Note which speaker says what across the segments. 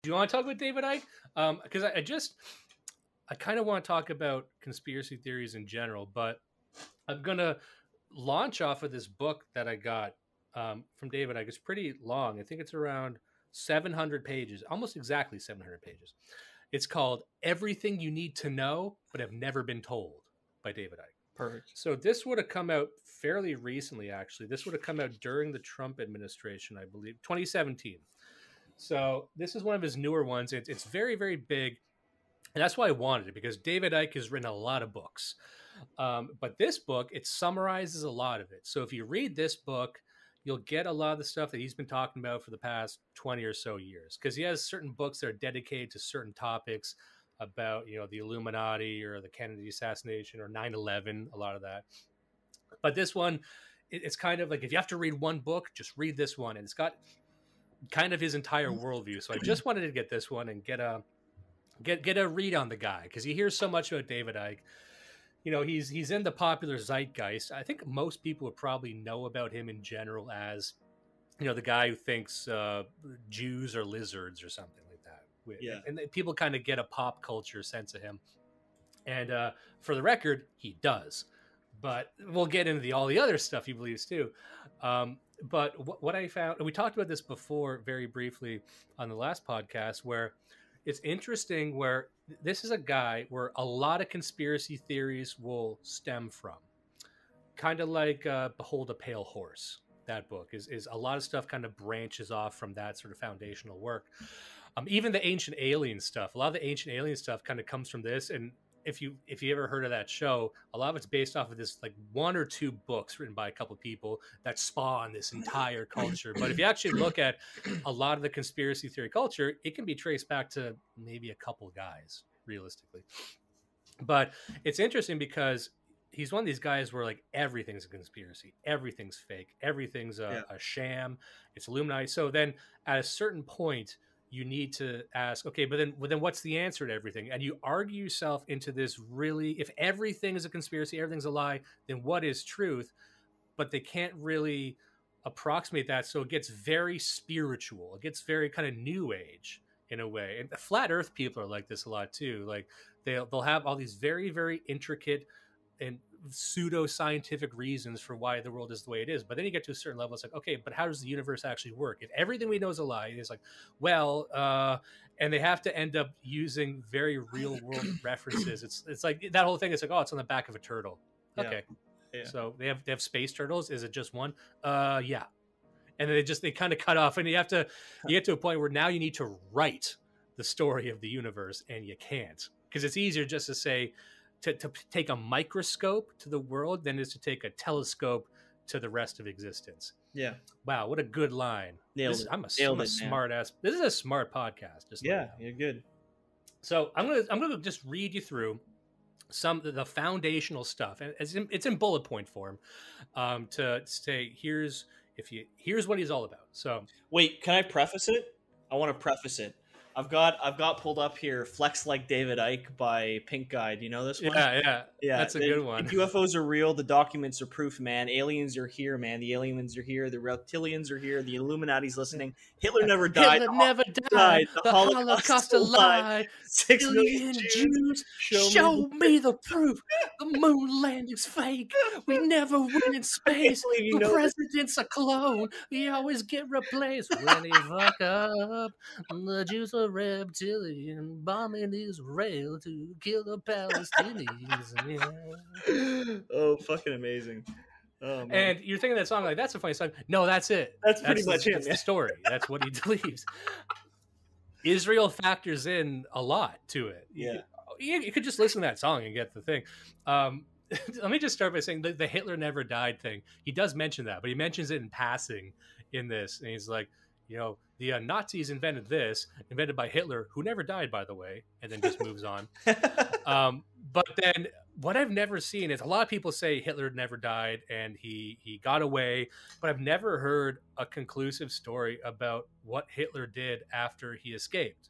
Speaker 1: Do you want to talk about David Icke? Because I kind of want to talk about conspiracy theories in general, but I'm gonna launch off of this book that I got from David Icke. It's pretty long. I think it's around 700 pages, almost exactly 700 pages. It's called "Everything You Need to Know But Have Never Been Told" by David Icke.
Speaker 2: Perfect.
Speaker 1: So this would have come out fairly recently, actually. This would have come out during the Trump administration, I believe, 2017. So this is one of his newer ones. It's very, very big. And that's why I wanted it, because David Icke has written a lot of books. But this book, it summarizes a lot of it. So if you read this book, you'll get a lot of the stuff that he's been talking about for the past 20 or so years, because he has certain books that are dedicated to certain topics about, you know, the Illuminati or the Kennedy assassination or 9/11, a lot of that. But this one, it's kind of like, if you have to read one book, just read this one. And it's got kind of his entire worldview. So I just wanted to get this one and get a read on the guy, because you hear so much about David Icke. You know, he's in the popular zeitgeist. I think most people would probably know about him in general as, you know, the guy who thinks Jews are lizards or something like that.
Speaker 2: Yeah.
Speaker 1: And people kind of get a pop culture sense of him. And for the record, he does. But we'll get into all the other stuff he believes too. But what I found, and we talked about this before very briefly on the last podcast, where it's interesting, where this is a guy where a lot of conspiracy theories will stem from. Kind of like Behold a Pale Horse. That book is a lot of stuff kind of branches off from that sort of foundational work. Even the ancient alien stuff, a lot of the ancient alien stuff kind of comes from this. And if you ever heard of that show, a lot of it's based off of this, like, one or two books written by a couple of people that spawn this entire culture. But if you actually look at a lot of the conspiracy theory culture, it can be traced back to maybe a couple guys, realistically. But it's interesting because he's one of these guys where, like, everything's a conspiracy, everything's fake, everything's a sham, it's Illuminati. So then at a certain point, you need to ask, okay, but then what's the answer to everything? And you argue yourself into this, really, if everything is a conspiracy, everything's a lie, then what is truth? But they can't really approximate that. So it gets very spiritual. It gets very kind of new age in a way. And the flat earth people are like this a lot too. Like they'll have all these very, very intricate and pseudo-scientific reasons for why the world is the way it is. But then you get to a certain level, it's like, okay, but how does the universe actually work? If everything we know is a lie, it's like, well, and they have to end up using very real world references. It's like that whole thing. It's like, oh, it's on the back of a turtle. Okay.
Speaker 2: Yeah.
Speaker 1: So they have space turtles. Is it just one? Yeah. And then they kind of cut off, and you get to a point where now you need to write the story of the universe, and you can't, because it's easier just to say, to take a microscope to the world than it is to take a telescope to the rest of existence.
Speaker 2: Yeah.
Speaker 1: Wow, what a good line. I'm a smart ass. This is a smart podcast. Just
Speaker 2: you're good.
Speaker 1: So I'm gonna just read you through some of the foundational stuff, and it's in bullet point form, to say here's what he's all about. So
Speaker 2: wait, can I preface it? I want to preface it. I've got pulled up here, Flex Like David Icke by Pink Guy. Do you know this one?
Speaker 1: Yeah. That's a good one.
Speaker 2: UFOs are real. The documents are proof, man. Aliens are here, man. The aliens are here. The reptilians are here. The Illuminati's listening. Hitler never died.
Speaker 1: Hitler never died. The Holocaust a lie.
Speaker 2: 6 million Jews.
Speaker 1: Show me the proof. The moon landing's fake. We never win in space. The president's a clone. We always get replaced. When he fuck up, the Jews are reptilian, bombing Israel to kill the Palestinians. Yeah.
Speaker 2: Oh, fucking amazing. Oh,
Speaker 1: and you're thinking that song, like, that's a funny song. No, that's it.
Speaker 2: That's pretty much it.
Speaker 1: That's the story. That's what he believes. Israel factors in a lot to it.
Speaker 2: Yeah.
Speaker 1: You could just listen to that song and get the thing. Let me just start by saying the Hitler never died thing. He does mention that, but he mentions it in passing in this. And he's like, you know, the Nazis invented this, invented by Hitler, who never died, by the way, and then just moves on. But then what I've never seen is, a lot of people say Hitler never died and he got away, but I've never heard a conclusive story about what Hitler did after he escaped,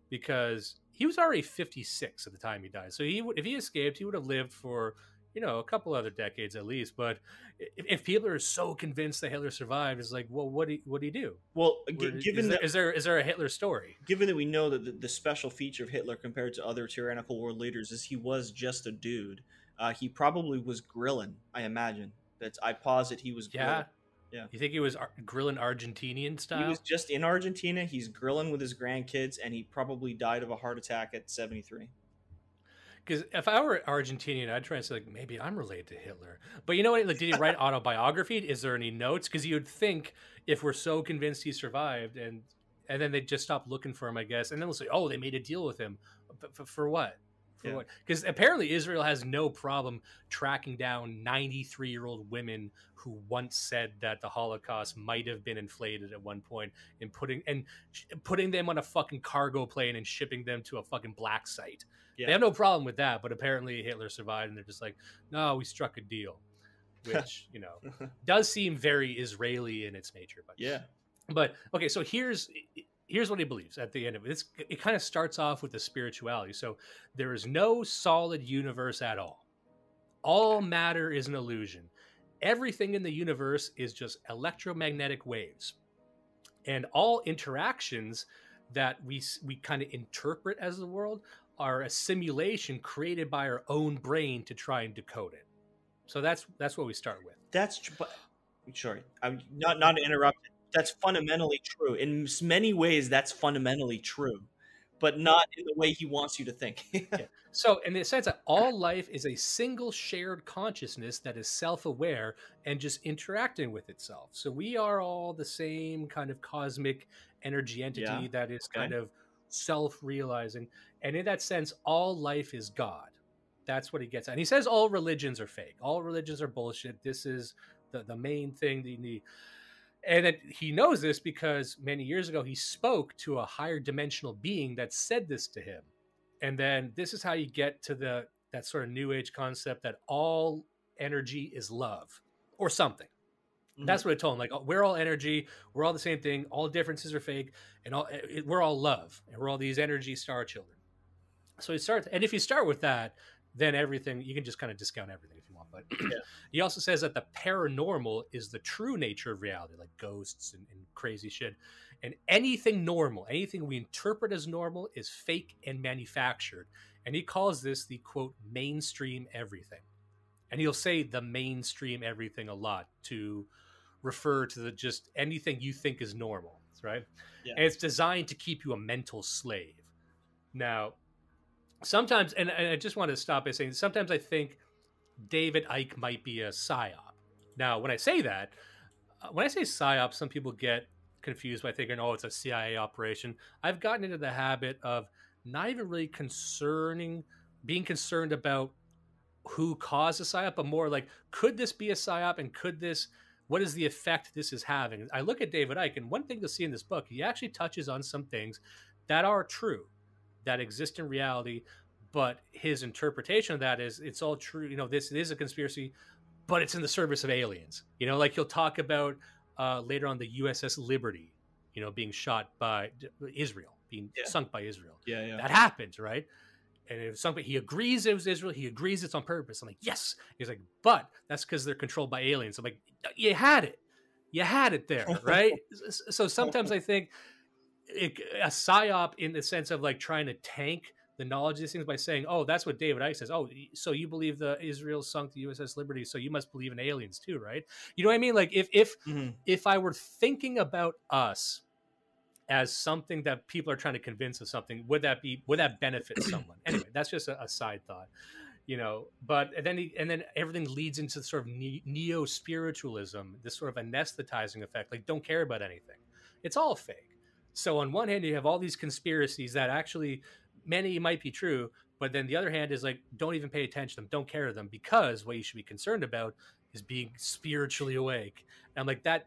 Speaker 1: because he was already 56 at the time he died. So if he escaped, he would have lived for, a couple other decades at least. But if people are so convinced that Hitler survived, it's like, well, what do you do?
Speaker 2: Well,
Speaker 1: Is there a Hitler story?
Speaker 2: given that we know that the special feature of Hitler compared to other tyrannical world leaders is he was just a dude, he probably was grilling. I imagine I posit he was grilling.
Speaker 1: Yeah.
Speaker 2: Yeah.
Speaker 1: You think he was grilling Argentinian style?
Speaker 2: He was just in Argentina. He's grilling with his grandkids, and he probably died of a heart attack at 73.
Speaker 1: Because if I were Argentinian, I'd try and say like maybe I'm related to Hitler. But you know what? Like, did he write autobiography? Is there any notes? Because you'd think if we're so convinced he survived, and then they just stop looking for him, I guess, and then they'll say, oh, they made a deal with him. For what? For what? Because apparently Israel has no problem tracking down 93-year-old women who once said that the Holocaust might have been inflated at one point, and putting them on a fucking cargo plane and shipping them to a fucking black site. Yeah. They have no problem with that, but apparently Hitler survived, and they're just like, no, we struck a deal, which does seem very Israeli in its nature. But
Speaker 2: yeah.
Speaker 1: But okay, so here's what he believes at the end of it. It kind of starts off with the spirituality. So there is no solid universe at all. All matter is an illusion. Everything in the universe is just electromagnetic waves. And all interactions that we kind of interpret as the world are a simulation created by our own brain to try and decode it. So that's what we start with.
Speaker 2: Sorry, I'm not to interrupt. That's fundamentally true. In many ways, that's fundamentally true, but not in the way he wants you to think.
Speaker 1: Yeah. So in the sense that all life is a single shared consciousness that is self-aware and just interacting with itself. So we are all the same kind of cosmic energy entity that is kind of self-realizing. And in that sense, all life is God. That's what he gets at. And he says all religions are fake. All religions are bullshit. This is the main thing that you need. And that he knows this because many years ago he spoke to a higher dimensional being that said this to him. And then this is how you get to that sort of new age concept that all energy is love or something. Mm-hmm. That's what I told him. Like, we're all energy. We're all the same thing. All differences are fake. And we're all love. And we're all these energy star children. So he starts. And if you start with that, then everything, you can just kind of discount everything if you want. But he also says that the paranormal is the true nature of reality, like ghosts and crazy shit. And anything normal, anything we interpret as normal is fake and manufactured. And he calls this the, quote, mainstream everything. And he'll say the mainstream everything a lot to refer to just anything you think is normal, right? Yeah. And it's designed to keep you a mental slave. Now, sometimes, and I just want to stop by saying, sometimes I think David Icke might be a psyop. Now, when I say that, when I say psyop, some people get confused by thinking, oh, it's a CIA operation. I've gotten into the habit of not even really being concerned about who caused a psyop, but more like, could this be a psyop, and what is the effect this is having? I look at David Icke, and one thing to see in this book, he actually touches on some things that are true, that exist in reality, but his interpretation of that is it's all true. This is a conspiracy, but it's in the service of aliens. Like he'll talk about later on the USS Liberty, being shot by Israel, being sunk by Israel. Yeah. That happened, right? And it was sunk, he agrees it was Israel. He agrees it's on purpose. I'm like, yes. He's like, but that's because they're controlled by aliens. I'm like, you had it there, right? So sometimes I think a psyop in the sense of like trying to tank the knowledge of these things by saying, oh, that's what David Icke says. Oh, so you believe the Israel sunk the USS Liberty, so you must believe in aliens too, right? You know what I mean? Like if I were thinking about us as something that people are trying to convince of something, would that benefit someone? Anyway, that's just a side thought, but then everything leads into sort of neo-spiritualism, this sort of anesthetizing effect, like don't care about anything. It's all fake. So on one hand, you have all these conspiracies that actually many might be true, but then the other hand is like, don't even pay attention to them, don't care to them, because what you should be concerned about is being spiritually awake. And I'm like, that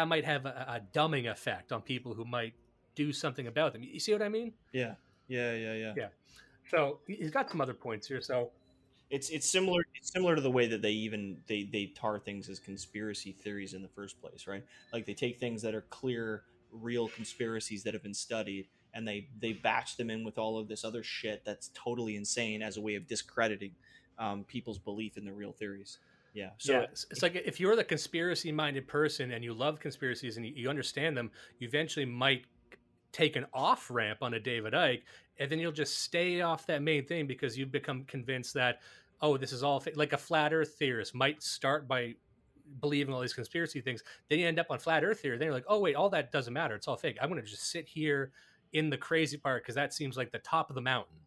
Speaker 1: might have a dumbing effect on people who might do something about them. You see what I mean? Yeah. So he's got some other points here. So
Speaker 2: it's similar to the way that they tar things as conspiracy theories in the first place, right? Like they take things that are clear, real conspiracies that have been studied, and they batch them in with all of this other shit that's totally insane as a way of discrediting people's belief in the real theories. Yeah. So
Speaker 1: Yeah, it's like if you're the conspiracy-minded person and you love conspiracies and you understand them, you eventually might take an off ramp on a David Icke, and then you'll just stay off that main thing because you've become convinced that, oh, this is all like a flat Earth theorist might start by believing all these conspiracy things. Then you end up on flat Earth theory. Then you're like, oh wait, all that doesn't matter. It's all fake. I'm going to just sit here in the crazy part because that seems like the top of the mountain.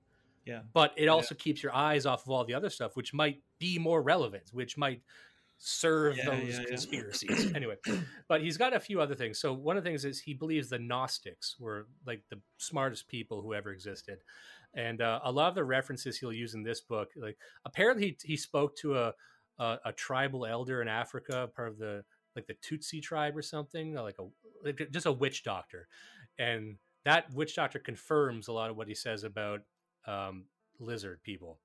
Speaker 2: yeah.
Speaker 1: But it also keeps your eyes off of all the other stuff, which might be more relevant, which might serve those conspiracies. Anyway, but he's got a few other things. So one of the things is he believes the Gnostics were like the smartest people who ever existed. And a lot of the references he'll use in this book, like apparently he spoke to a tribal elder in Africa, part of the like the Tutsi tribe or something, like just a witch doctor. And that witch doctor confirms a lot of what he says about lizard people.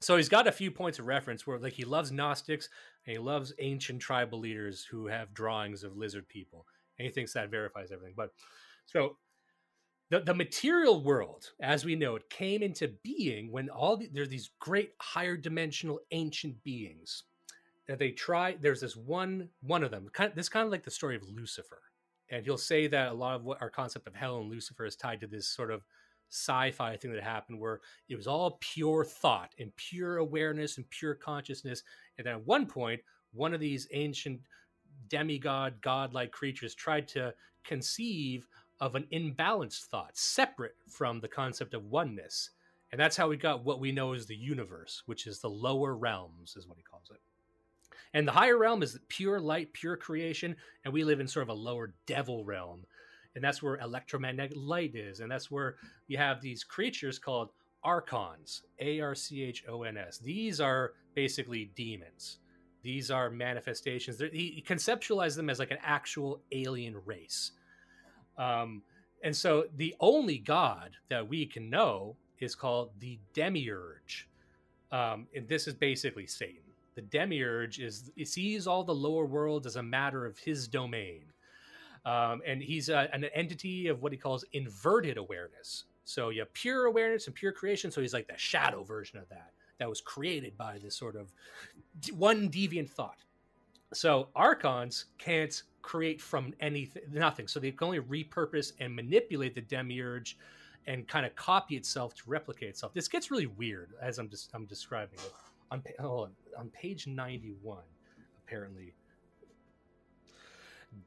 Speaker 1: So he's got a few points of reference where like he loves Gnostics and he loves ancient tribal leaders who have drawings of lizard people. And he thinks that verifies everything. But so the material world, as we know it, came into being when there's these great higher dimensional ancient beings that they try. There's this one of them, this kind of like the story of Lucifer. And he'll say that a lot of what our concept of hell and Lucifer is tied to this sort of sci-fi thing that happened where it was all pure thought and pure awareness and pure consciousness. And then at one point, one of these ancient demigod, godlike creatures tried to conceive of an imbalanced thought separate from the concept of oneness. And that's how we got what we know as the universe, which is the lower realms, is what he calls it. And the higher realm is pure light, pure creation. And we live in sort of a lower devil realm. And that's where electromagnetic light is. And that's where you have these creatures called archons, Archons. These are basically demons. These are manifestations. He conceptualized them as like an actual alien race. And so the only God that we can know is called the Demiurge. And this is basically Satan. The Demiurge sees all the lower worlds as a matter of his domain. And he's an entity of what he calls inverted awareness. So you have pure awareness and pure creation. So he's like the shadow version of that was created by this sort of one deviant thought. So archons can't create from nothing. So they can only repurpose and manipulate the Demiurge and kind of copy itself to replicate itself. This gets really weird as I'm describing it. On page 91, apparently.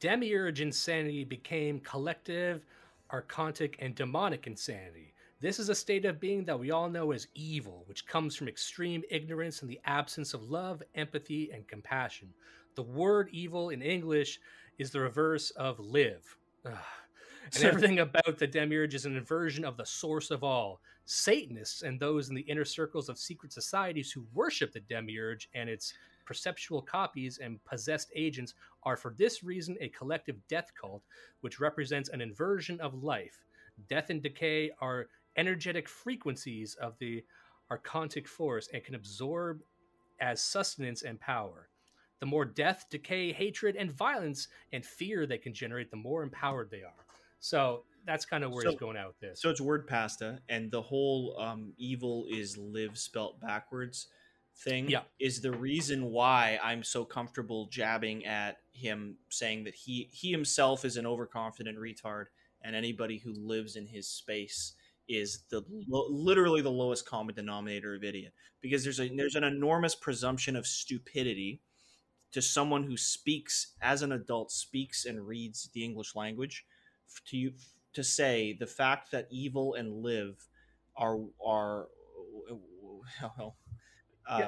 Speaker 1: Demiurge insanity became collective, archontic, and demonic insanity. This is a state of being that we all know as evil, which comes from extreme ignorance and the absence of love, empathy, and compassion. The word evil in English is the reverse of live. And everything about the Demiurge is an inversion of the source of all. Satanists and those in the inner circles of secret societies who worship the Demiurge and its perceptual copies and possessed agents are for this reason a collective death cult, which represents an inversion of life. Death and decay are energetic frequencies of the archontic force and can absorb as sustenance and power. The more death, decay, hatred, and violence and fear they can generate, the more empowered they are. So that's kind of where he's going out with this.
Speaker 2: So it's word pasta, and the whole evil is live spelt backwards thing is the reason why I'm so comfortable jabbing at him, saying that he himself is an overconfident retard, and anybody who lives in his space is literally the lowest common denominator of idiot, because there's an enormous presumption of stupidity to someone who speaks as an adult, speaks and reads the English language, to say the fact that evil and live are well,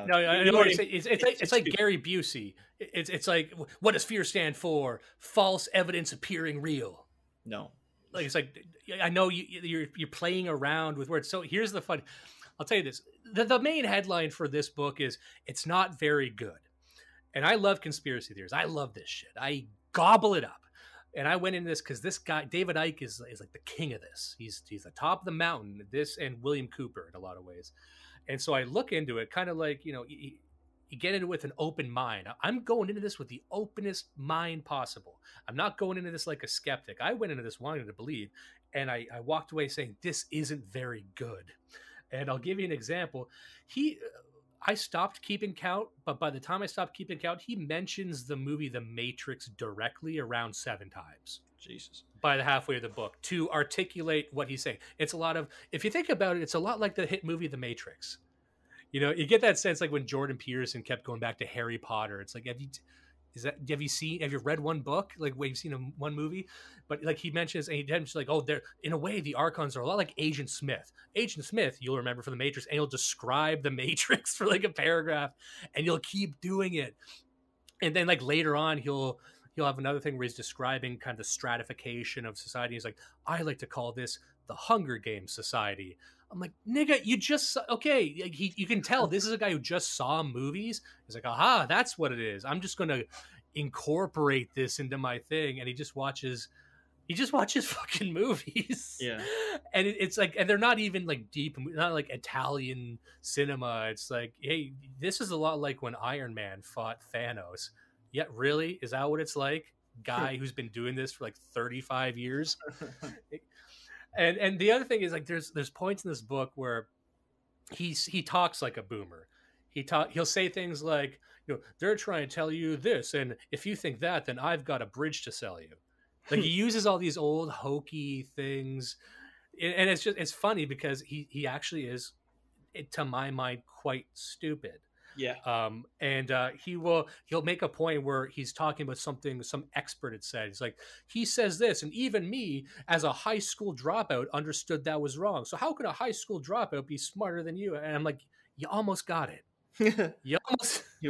Speaker 1: no, I know what you're saying. It's like Gary Busey. It's like, what does fear stand for? False evidence appearing real.
Speaker 2: No,
Speaker 1: like it's like, I know you're playing around with words. So here's the fun. I'll tell you this: the main headline for this book is "It's not very good," and I love conspiracy theories. I love this shit. I gobble it up. And I went into this because this guy, David Icke, is like the king of this. He's the top of the mountain, this and William Cooper in a lot of ways. And so I look into it kind of like, you get into it with an open mind. I'm going into this with the openest mind possible. I'm not going into this like a skeptic. I went into this wanting to believe. And I walked away saying, this isn't very good. And I'll give you an example. I stopped keeping count, but by the time I stopped keeping count, he mentions the movie The Matrix directly around 7 times.
Speaker 2: Jesus.
Speaker 1: By the halfway of the book to articulate what he's saying. It's a lot of, if you think about it, it's a lot like the hit movie The Matrix. You know, you get that sense like when Jordan Peterson kept going back to Harry Potter. It's like, have you read one book? Like, where you've seen one movie? But like he mentions, and he mentions like, oh, they're in a way the Archons are a lot like Agent Smith. Agent Smith, you'll remember from The Matrix, and he'll describe the Matrix for like a paragraph, and you'll keep doing it. And then like later on, he'll have another thing where he's describing kind of the stratification of society. He's like, I like to call this the Hunger Games society. I'm like, nigga, you just, okay. You can tell this is a guy who just saw movies. He's like, aha, that's what it is. I'm just going to incorporate this into my thing. And he just watches fucking movies.
Speaker 2: Yeah.
Speaker 1: And it's like, and they're not even like deep, not like Italian cinema. It's like, hey, this is a lot like when Iron Man fought Thanos. Yeah, really? Is that what it's like? Guy who's been doing this for like 35 years. And the other thing is like there's points in this book where he talks like a boomer. He'll say things like, you know, they're trying to tell you this, and if you think that, then I've got a bridge to sell you. Like he uses all these old hokey things, and it's funny because he actually is, to my mind, quite stupid.
Speaker 2: Yeah.
Speaker 1: And he'll make a point where he's talking about something some expert had said. He's like, he says this, and even me as a high school dropout understood that was wrong. So how could a high school dropout be smarter than you? And I'm like, you almost got it.
Speaker 2: You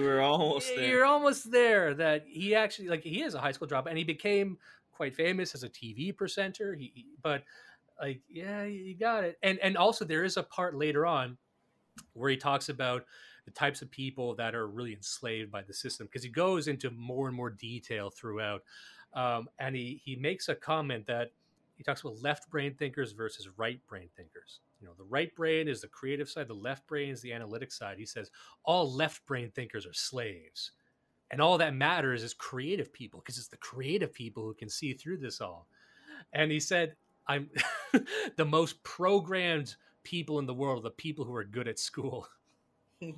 Speaker 2: were almost there.
Speaker 1: You're almost there. That he actually, like, he is a high school dropout, and he became quite famous as a TV presenter. But like, yeah, you got it. And also there is a part later on where he talks about the types of people that are really enslaved by the system, because he goes into more and more detail throughout. And he makes a comment that he talks about left brain thinkers versus right brain thinkers. You know, the right brain is the creative side, the left brain is the analytic side. He says all left brain thinkers are slaves. And all that matters is creative people, because it's the creative people who can see through this all. And he said, I'm the most programmed people in the world, the people who are good at school.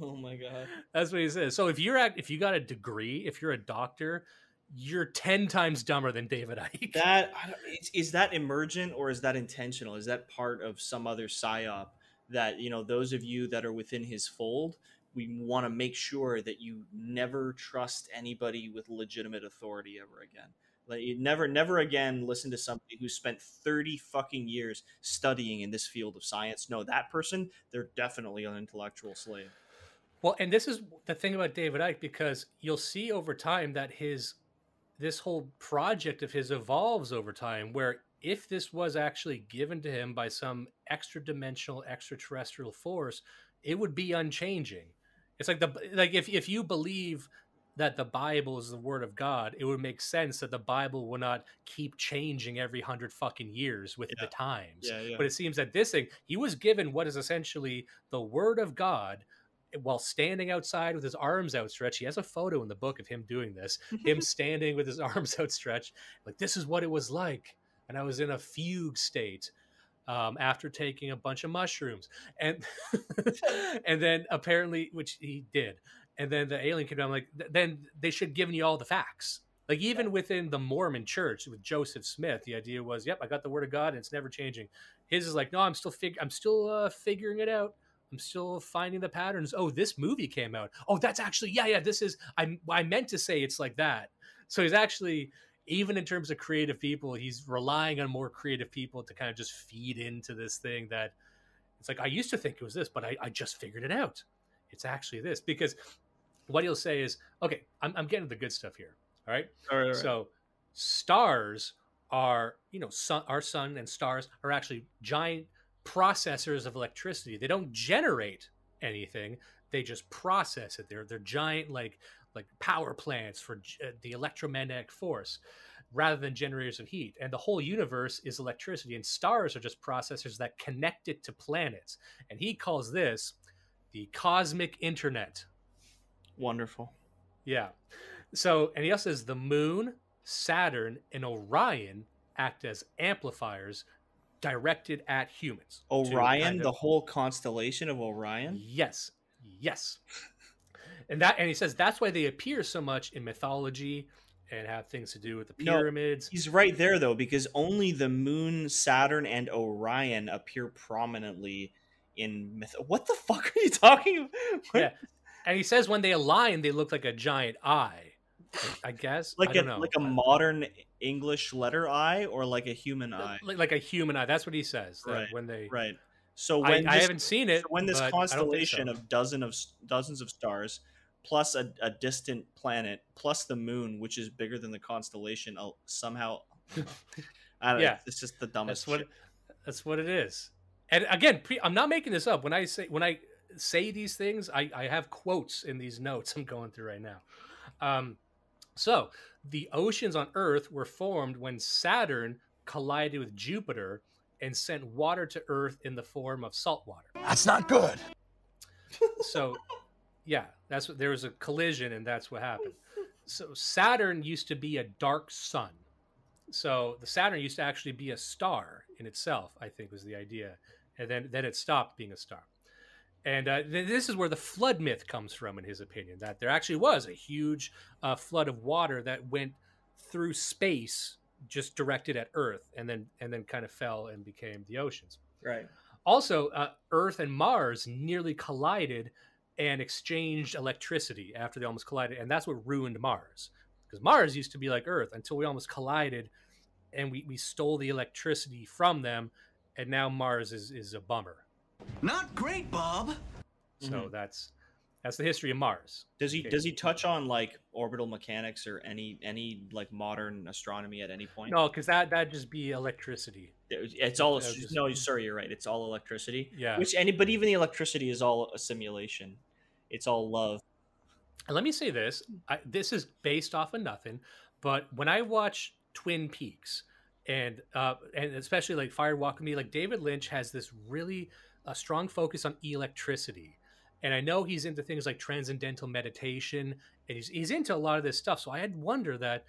Speaker 2: Oh my God.
Speaker 1: That's what he says. So if you got a degree, if you're a doctor, you're 10 times dumber than David Icke.
Speaker 2: Is that emergent or is that intentional? Is that part of some other psyop that, you know, those of you that are within his fold, we want to make sure that you never trust anybody with legitimate authority ever again. Like, you never again listen to somebody who spent 30 fucking years studying in this field of science. No, that person, they're definitely an intellectual slave.
Speaker 1: Well, and this is the thing about David Icke, because you'll see over time that this whole project of his evolves over time, where if this was actually given to him by some extra-dimensional, extraterrestrial force, it would be unchanging. It's like if you believe that the Bible is the word of God, it would make sense that the Bible will not keep changing every 100 fucking years with the times.
Speaker 2: Yeah.
Speaker 1: But it seems that this thing, he was given what is essentially the word of God while standing outside with his arms outstretched. He has a photo in the book of him doing this, him standing with his arms outstretched. Like, this is what it was like. And I was in a fugue state after taking a bunch of mushrooms. And and then apparently, which he did. And then the alien came down, like, then they should have given you all the facts. Like, even within the Mormon church with Joseph Smith, the idea was, yep, I got the word of God and it's never changing. His is like, no, I'm still figuring it out. I'm still finding the patterns. Oh, this movie came out. Oh, that's actually, this is, I meant to say it's like that. So he's actually, even in terms of creative people, he's relying on more creative people to kind of just feed into this thing that it's like, I used to think it was this, but I just figured it out. It's actually this. Because what he'll say is, okay, I'm getting to the good stuff here. All right.
Speaker 2: All right.
Speaker 1: So stars are, our sun and stars are actually giant processors of electricity. They don't generate anything, they just process it. They're giant like power plants for the electromagnetic force rather than generators of heat. And the whole universe is electricity, and stars are just processors that connect it to planets. And he calls this the cosmic internet.
Speaker 2: Wonderful.
Speaker 1: Yeah. So, and he also says the moon, Saturn, and Orion act as amplifiers directed at humans.
Speaker 2: Orion, the whole constellation of Orion?
Speaker 1: Yes. And he says that's why they appear so much in mythology and have things to do with the pyramids.
Speaker 2: No, he's right there though, because only the moon, Saturn, and Orion appear prominently in myth. What the fuck are you talking about?
Speaker 1: Yeah, and he says when they align, they look like a giant eye. I guess I don't know,
Speaker 2: like a modern English letter I, or like a human eye,
Speaker 1: like a human eye. That's what he says. That
Speaker 2: right?
Speaker 1: when they,
Speaker 2: Right. So
Speaker 1: I haven't seen it,
Speaker 2: when this
Speaker 1: but I don't think so.
Speaker 2: constellation of dozens of stars, plus a distant planet, plus the moon, which is bigger than the constellation, somehow, I don't know.
Speaker 1: Yeah,
Speaker 2: It's just the dumbest
Speaker 1: that's what
Speaker 2: shit.
Speaker 1: that's what it is. And again, I'm not making this up. When I say these things, I have quotes in these notes I'm going through right now. So the oceans on Earth were formed when Saturn collided with Jupiter and sent water to Earth in the form of salt water.
Speaker 3: That's not good.
Speaker 1: So, yeah, that's what there was a collision, and that's what happened. So Saturn used to be a dark sun. So the Saturn used to actually be a star in itself, I think was the idea, and then it stopped being a star. And this is where the flood myth comes from, in his opinion, that there actually was a huge flood of water that went through space, just directed at Earth, and then kind of fell and became the oceans.
Speaker 2: Right.
Speaker 1: Also, Earth and Mars nearly collided and exchanged electricity after they almost collided, and that's what ruined Mars, because Mars used to be like Earth until we almost collided, and we stole the electricity from them, and now Mars is a bummer.
Speaker 3: Not great, Bob.
Speaker 1: So that's the history of Mars.
Speaker 2: Does he touch on like orbital mechanics or any like modern astronomy at any point?
Speaker 1: No, because that'd just be electricity.
Speaker 2: It's all no. Sorry, you're right. It's all electricity.
Speaker 1: Yeah.
Speaker 2: But even the electricity is all a simulation. It's all love.
Speaker 1: And let me say this: this is based off of nothing, but when I watch Twin Peaks and especially like Fire Walk with Me, like David Lynch has this really strong focus on electricity. And I know he's into things like transcendental meditation, and he's into a lot of this stuff. So I had wonder that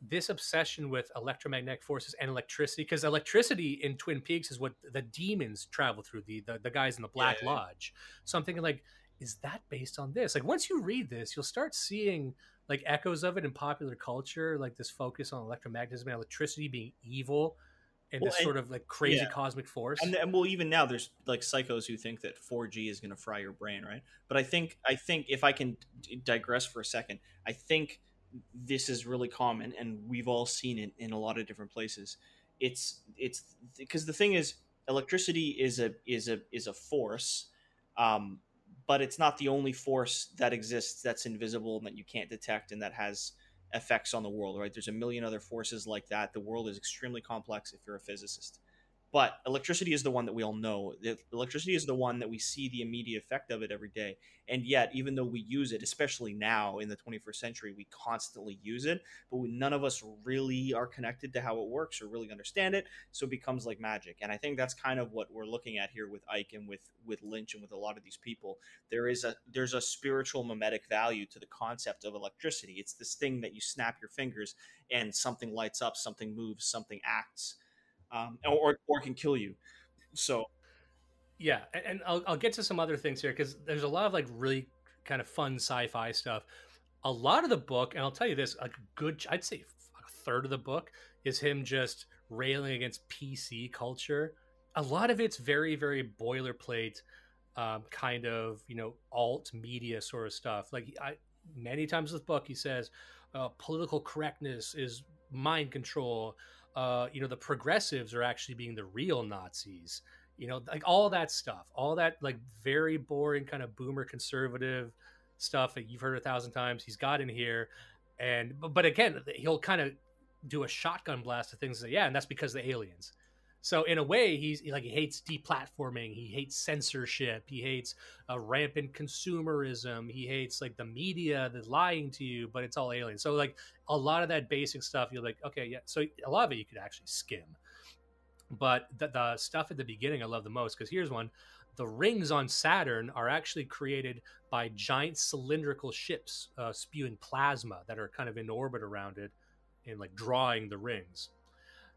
Speaker 1: this obsession with electromagnetic forces and electricity, because electricity in Twin Peaks is what the demons travel through, the guys in the Black Lodge. So I'm thinking, like, is that based on this? Like, once you read this, you'll start seeing like echoes of it in popular culture, like this focus on electromagnetism and electricity being evil. And this sort of like crazy cosmic force.
Speaker 2: And well, even now there's like psychos who think that 4G is going to fry your brain, right? But I think if I can digress for a second, I think this is really common, and we've all seen it in a lot of different places. It's because the thing is, electricity is a force, but it's not the only force that exists that's invisible and that you can't detect and that has effects on the world, right? There's a million other forces like that. The world is extremely complex if you're a physicist. But electricity is the one that we all know. Electricity is the one that we see the immediate effect of it every day. And yet, even though we use it, especially now in the 21st century, we constantly use it, but none of us really are connected to how it works or really understand it. So it becomes like magic. And I think that's kind of what we're looking at here with Icke and with Lynch and with a lot of these people. There's a spiritual mimetic value to the concept of electricity. It's this thing that you snap your fingers and something lights up, something moves, something acts. Or can kill you. So
Speaker 1: yeah, and I'll get to some other things here, because there's a lot of like really kind of fun sci-fi stuff. A lot of the book, and I'll tell you this, I'd say a third of the book is him just railing against PC culture. A lot of it's very, very boilerplate, kind of, alt media sort of stuff. Like many times in this book, he says political correctness is mind control. The progressives are actually being the real Nazis, like all that stuff, all that like very boring kind of boomer conservative stuff that you've heard 1,000 times. He's got in here. But again, he'll kind of do a shotgun blast of things. And that's because of the aliens. So in a way, he hates deplatforming. He hates censorship. He hates rampant consumerism. He hates like the media that's lying to you, but it's all aliens. So like a lot of that basic stuff, you're like, okay, yeah. So a lot of it you could actually skim. But the stuff at the beginning I love the most, because here's one. The rings on Saturn are actually created by giant cylindrical ships spewing plasma that are kind of in orbit around it and like drawing the rings.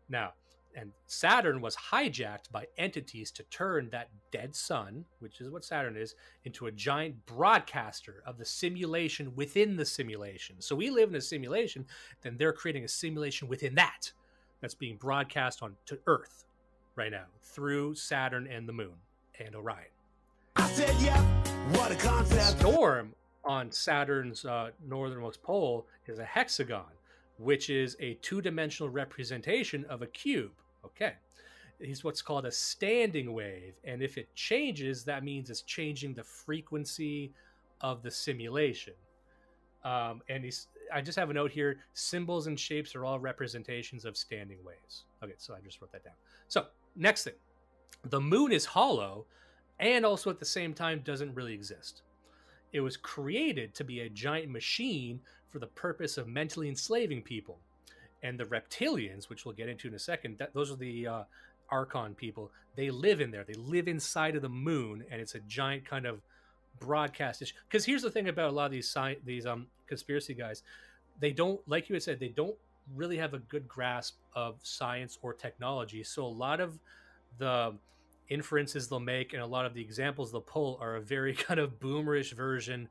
Speaker 1: Now, And Saturn was hijacked by entities to turn that dead sun, which is what Saturn is, into a giant broadcaster of the simulation within the simulation. So we live in a simulation, then they're creating a simulation within that's being broadcast on to Earth right now through Saturn and the Moon and Orion.
Speaker 3: I said, yeah, what a concept.
Speaker 1: Storm on Saturn's northernmost pole is a hexagon, which is a two-dimensional representation of a cube. Okay. It's what's called a standing wave. And if it changes, that means it's changing the frequency of the simulation. I just have a note here. Symbols and shapes are all representations of standing waves. Okay, so I just wrote that down. So next thing, the moon is hollow and also at the same time doesn't really exist. It was created to be a giant machine for the purpose of mentally enslaving people. And the reptilians, which we'll get into in a second, those are the Archon people. They live in there. They live inside of the moon, and it's a giant kind of broadcast. Because here's the thing about a lot of these conspiracy guys. They don't, like you had said, they don't really have a good grasp of science or technology. So a lot of the inferences they'll make and a lot of the examples they'll pull are a very kind of boomerish version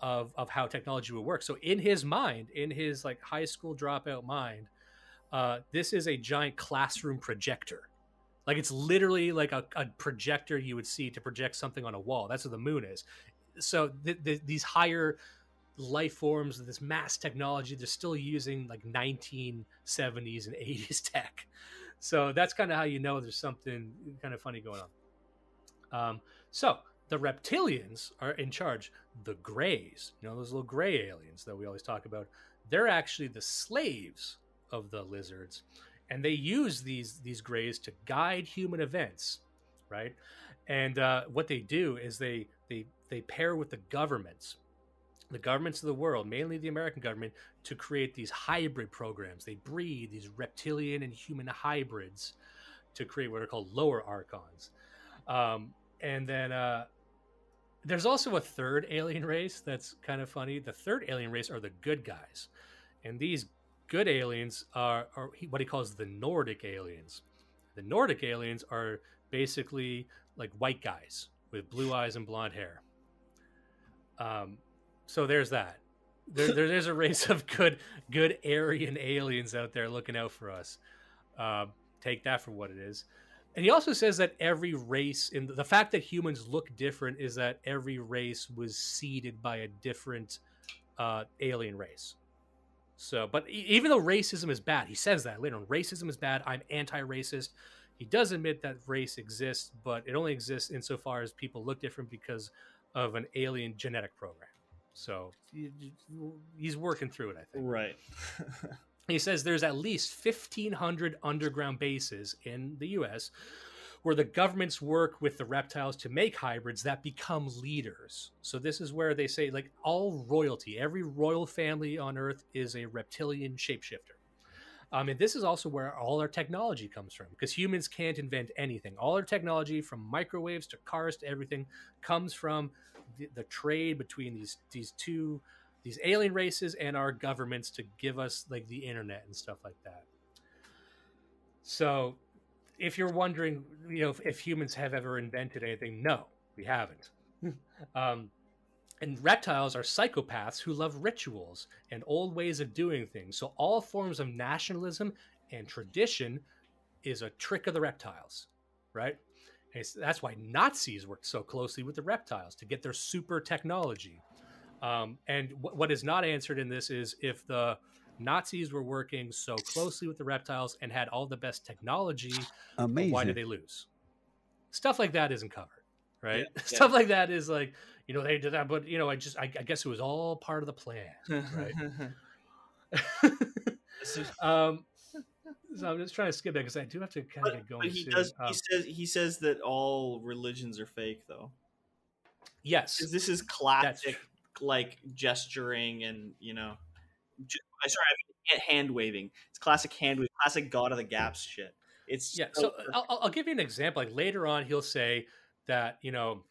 Speaker 1: of how technology will work. So in his mind, in his like high school dropout mind, this is a giant classroom projector. Like it's literally like a projector you would see to project something on a wall. That's what the moon is. So these higher life forms, this mass technology, they're still using like 1970s and 80s tech. So that's kind of how you know there's something kind of funny going on. So the reptilians are in charge. The Greys, you know, those little gray aliens that we always talk about, they're actually the slaves of the lizards. And they use these Greys to guide human events, right? And what they do is they pair with the governments of the world, mainly the American government, to create these hybrid programs. They breed these reptilian and human hybrids to create what are called lower archons. And then there's also a third alien race that's kind of funny. The third alien race are the good guys. And these good aliens are what he calls the Nordic aliens. The Nordic aliens are basically like white guys with blue eyes and blonde hair. So there's that. There's a race of good Aryan aliens out there looking out for us. Take that for what it is. And he also says that every race, in the fact that humans look different, is that every race was seeded by a different alien race. So, but even though racism is bad, he says that later on, racism is bad. I'm anti-racist. He does admit that race exists, but it only exists insofar as people look different because of an alien genetic program. So he's working through it, I think.
Speaker 2: Right.
Speaker 1: He says there's at least 1,500 underground bases in the U.S. where the governments work with the reptiles to make hybrids that become leaders. So this is where they say, like, all royalty, every royal family on Earth is a reptilian shapeshifter. And this is also where all our technology comes from, because humans can't invent anything. All our technology, from microwaves to cars to everything, comes from the trade between these alien races and our governments to give us like the internet and stuff like that. So if you're wondering, you know, if humans have ever invented anything, no, we haven't. And reptiles are psychopaths who love rituals and old ways of doing things. So all forms of nationalism and tradition is a trick of the reptiles, right? And that's why Nazis worked so closely with the reptiles to get their super technology. And what is not answered in this is if the Nazis were working so closely with the reptiles and had all the best technology, why did they lose? Stuff like that isn't covered, right? Yeah, Stuff like that is like, you know, they did that, but, you know, I guess it was all part of the plan, right? So I'm just trying to skip that because I do have to kind of get going.
Speaker 2: But he says that all religions are fake, though.
Speaker 1: Yes,
Speaker 2: this is classic, like gesturing and, you know, hand waving. It's classic hand waving, classic God of the Gaps shit. It's
Speaker 1: so I'll give you an example. Like later on, he'll say that, you know,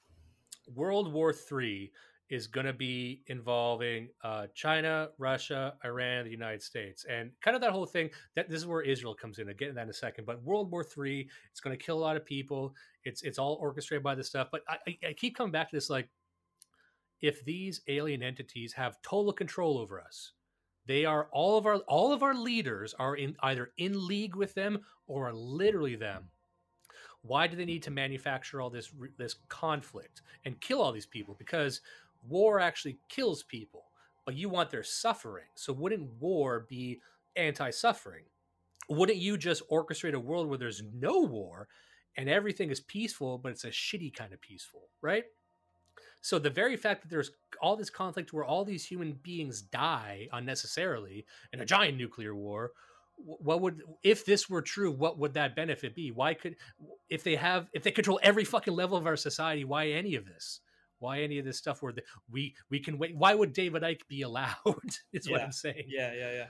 Speaker 1: World War III is going to be involving China, Russia, Iran, the United States, and kind of that whole thing. That this is where Israel comes in. I'll get into that in a second. But World War III, it's going to kill a lot of people. It's all orchestrated by this stuff. But I keep coming back to this, like, if these alien entities have total control over us, they are all of our leaders are either in league with them or are literally them. Why do they need to manufacture all this conflict and kill all these people? Because war actually kills people, but you want their suffering. So wouldn't war be anti-suffering? Wouldn't you just orchestrate a world where there's no war and everything is peaceful, but it's a shitty kind of peaceful, right? So the very fact that there's all this conflict where all these human beings die unnecessarily in a giant nuclear war, what would, if this were true, what would that benefit be? Why could, if they control every fucking level of our society, why any of this? Why any of this stuff where we can wait? Why would David Icke be allowed? Is what I'm saying.
Speaker 2: Yeah.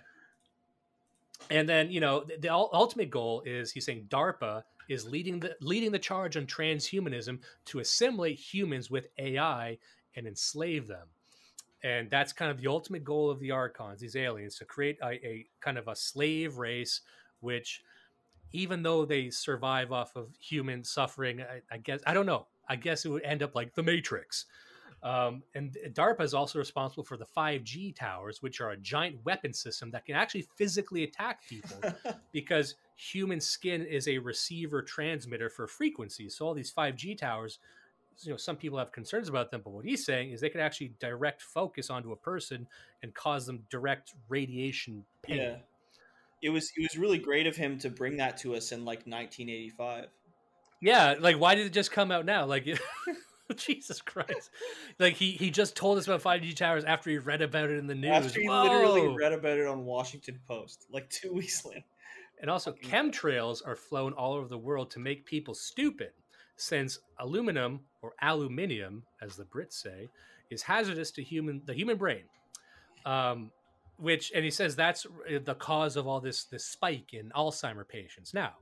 Speaker 1: And then, you know, the ultimate goal is, he's saying DARPA is leading the charge on transhumanism to assimilate humans with AI and enslave them. And that's kind of the ultimate goal of the Archons, these aliens, to create a kind of a slave race, which, even though they survive off of human suffering, I guess, I don't know. I guess it would end up like the Matrix. And DARPA is also responsible for the 5G towers, which are a giant weapon system that can actually physically attack people because human skin is a receiver transmitter for frequencies. So all these 5G towers, you know, some people have concerns about them, but what he's saying is they could actually direct focus onto a person and cause them direct radiation pain.
Speaker 2: Yeah. It was really great of him to bring that to us in like 1985.
Speaker 1: Yeah, like, why did it just come out now? Like, Jesus Christ. Like, he just told us about 5G towers after he read about it in the news.
Speaker 2: After he literally read about it on Washington Post, like 2 weeks later.
Speaker 1: And also, chemtrails are flown all over the world to make people stupid, since aluminum, or aluminium, as the Brits say, is hazardous to the human brain. And he says that's the cause of all this spike in Alzheimer patients. Now,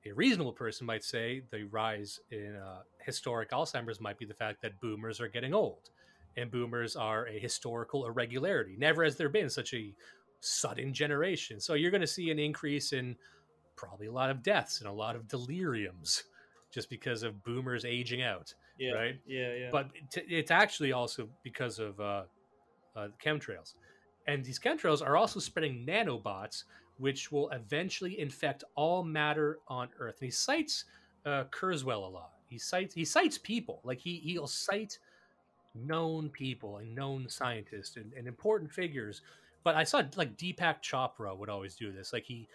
Speaker 1: a reasonable person might say the rise in historic Alzheimer's might be the fact that boomers are getting old, and boomers are a historical irregularity. Never has there been such a sudden generation. So you're going to see an increase in probably a lot of deaths and a lot of deliriums just because of boomers aging out.
Speaker 2: Yeah,
Speaker 1: right?
Speaker 2: Yeah.
Speaker 1: But it's actually also because of chemtrails. And these chemtrails are also spreading nanobots, which will eventually infect all matter on Earth. And he cites Kurzweil a lot. He cites people. Like, he'll cite known people and known scientists and important figures. But I saw, like, Deepak Chopra would always do this. Like, he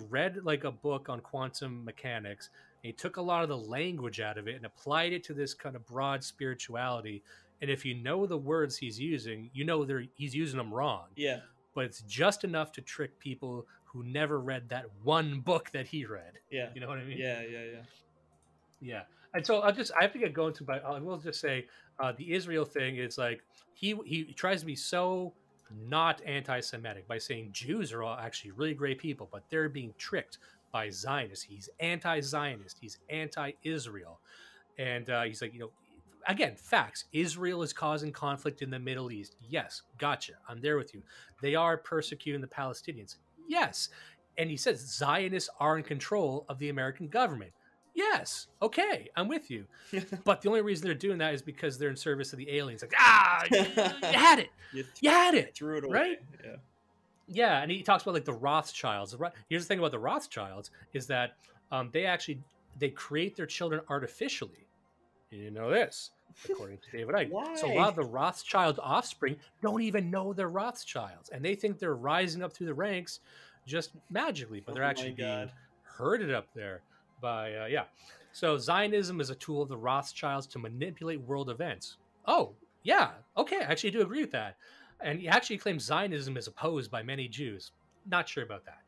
Speaker 1: read, like, a book on quantum mechanics, and he took a lot of the language out of it and applied it to this kind of broad spirituality. And if you know the words he's using, you know he's using them wrong. Yeah. But it's just enough to trick people who never read that one book that he read.
Speaker 2: Yeah.
Speaker 1: You know what I mean?
Speaker 2: Yeah.
Speaker 1: And so I have to get going to, but I will just say the Israel thing is like, he tries to be so not anti-Semitic by saying Jews are all actually really great people, but they're being tricked by Zionists. He's anti-Zionist. He's anti-Israel. And he's like, you know, again, facts. Israel is causing conflict in the Middle East. Yes, gotcha. I'm there with you. They are persecuting the Palestinians. Yes. And he says Zionists are in control of the American government. Yes. Okay, I'm with you. But the only reason they're doing that is because they're in service of the aliens. Like, you had it. You had it.
Speaker 2: Threw it away.
Speaker 1: Right?
Speaker 2: Yeah.
Speaker 1: Yeah, and he talks about, like, the Rothschilds. Here's the thing about the Rothschilds is that they create their children artificially. You know this, according to David Icke.
Speaker 2: Why?
Speaker 1: So a lot of the Rothschild offspring don't even know they're Rothschilds, and they think they're rising up through the ranks just magically, but they're actually being herded up there by, So Zionism is a tool of the Rothschilds to manipulate world events. Oh, yeah, okay, I actually do agree with that. And he actually claims Zionism is opposed by many Jews. Not sure about that.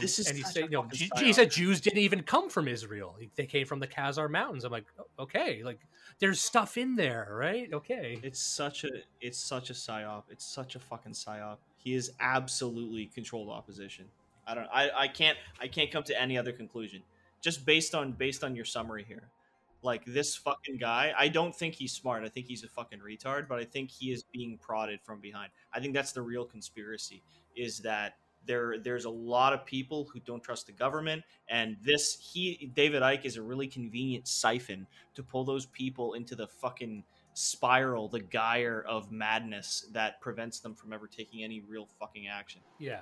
Speaker 2: This is,
Speaker 1: and he said Jews didn't even come from Israel. They came from the Khazar Mountains. I'm like, okay, like, there's stuff in there, right? Okay.
Speaker 2: It's such a psyop. It's such a fucking psyop. He is absolutely controlled opposition. I can't come to any other conclusion. Just based on your summary here. Like, this fucking guy, I don't think he's smart. I think he's a fucking retard, but I think he is being prodded from behind. I think that's the real conspiracy, is that there's a lot of people who don't trust the government, and David Icke is a really convenient siphon to pull those people into the fucking spiral, the gyre of madness that prevents them from ever taking any real fucking action.
Speaker 1: Yeah.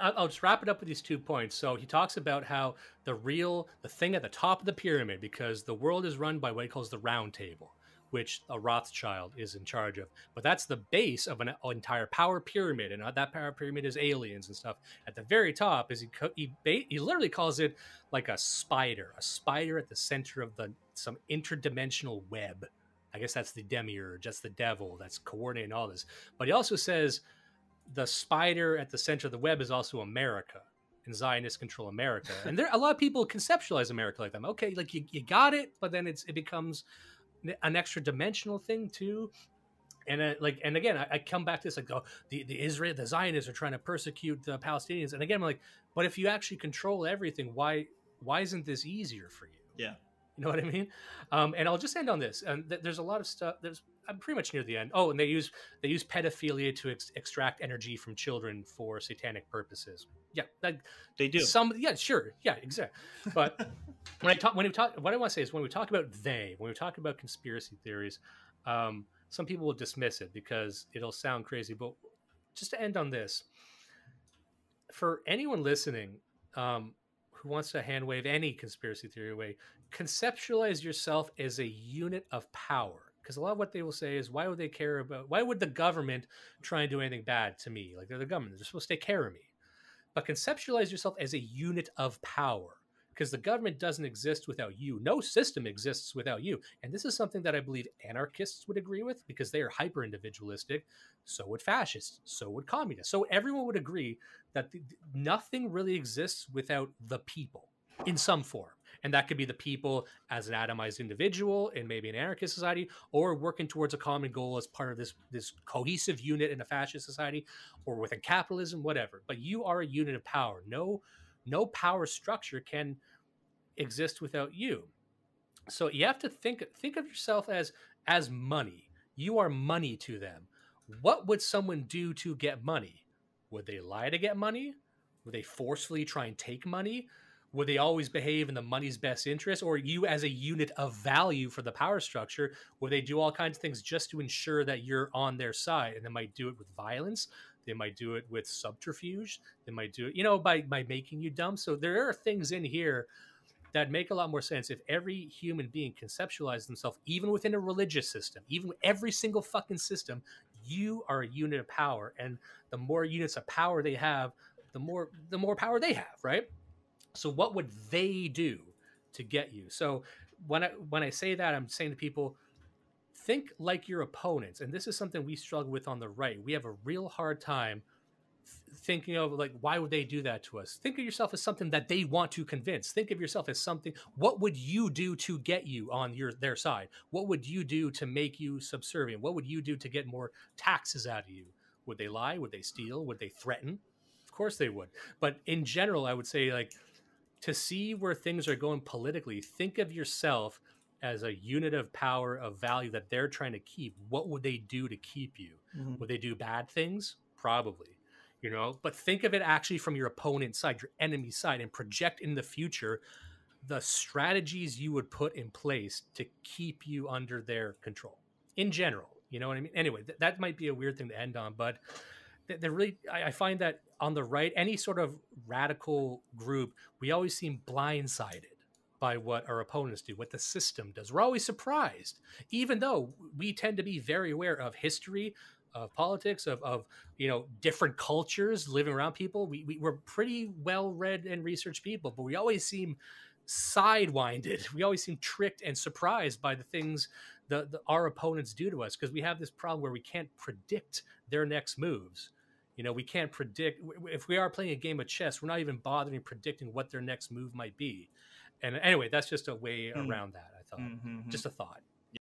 Speaker 1: I'll just wrap it up with these 2 points. So he talks about how the thing at the top of the pyramid, because the world is run by what he calls the round table, which a Rothschild is in charge of. But that's the base of an entire power pyramid, and that power pyramid is aliens and stuff. At the very top is he literally calls it like a spider at the center of some interdimensional web. I guess that's the demiurge, that's the devil, that's coordinating all this. But he also says the spider at the center of the web is also America, and Zionists control America. And a lot of people conceptualize America like that. Okay, like you got it, but then it becomes an extra dimensional thing too. And again, I come back to this, like, oh, the Zionists are trying to persecute the Palestinians. And again, I'm like, but if you actually control everything, why isn't this easier for you?
Speaker 2: Yeah.
Speaker 1: You know what I mean? And I'll just end on this. And there's a lot of stuff. I'm pretty much near the end. Oh, and they use pedophilia to extract energy from children for satanic purposes. Yeah,
Speaker 2: they do.
Speaker 1: Yeah, sure. Yeah, exactly. But what I want to say is when we talk about conspiracy theories, some people will dismiss it because it'll sound crazy. But just to end on this, for anyone listening who wants to hand wave any conspiracy theory away, conceptualize yourself as a unit of power. Because a lot of what they will say is, why would the government try and do anything bad to me? Like, they're the government. They're supposed to take care of me. But conceptualize yourself as a unit of power, because the government doesn't exist without you. No system exists without you. And this is something that I believe anarchists would agree with, because they are hyper-individualistic. So would fascists. So would communists. So everyone would agree that nothing really exists without the people in some form. And that could be the people as an atomized individual in maybe an anarchist society, or working towards a common goal as part of this cohesive unit in a fascist society, or within capitalism, whatever. But you are a unit of power. No power structure can exist without you. So you have to think of yourself as money. You are money to them. What would someone do to get money? Would they lie to get money? Would they forcefully try and take money? Would they always behave in the money's best interest? Or you as a unit of value for the power structure, would they do all kinds of things just to ensure that you're on their side? And they might do it with violence. They might do it with subterfuge. They might do it, by making you dumb. So there are things in here that make a lot more sense if every human being conceptualizes themselves, even within a religious system, even every single fucking system. You are a unit of power. And the more units of power they have, the more power they have, right? So what would they do to get you? So when I say that, I'm saying to people, think like your opponents. And this is something we struggle with on the right. We have a real hard time thinking of, like, why would they do that to us? Think of yourself as something that they want to convince. Think of yourself as something. What would you do to get you on their side? What would you do to make you subservient? What would you do to get more taxes out of you? Would they lie? Would they steal? Would they threaten? Of course they would. But in general, I would say, like, to see where things are going politically, think of yourself as a unit of power, of value that they're trying to keep. What would they do to keep you? Mm-hmm. Would they do bad things? Probably, but think of it actually from your opponent's side, your enemy's side, and project in the future the strategies you would put in place to keep you under their control in general. You know what I mean? Anyway, that might be a weird thing to end on, but I find that on the right, any sort of radical group, we always seem blindsided by what our opponents do, what the system does. We're always surprised, even though we tend to be very aware of history, of politics, of different cultures, living around people. We're pretty well-read and researched people, but we always seem sidewinded. We always seem tricked and surprised by the things our opponents do to us, because we have this problem where we can't predict their next moves. We can't predict. If we are playing a game of chess, we're not even bothering predicting what their next move might be. And anyway, that's just a way around that, I thought. Mm-hmm. Just a thought.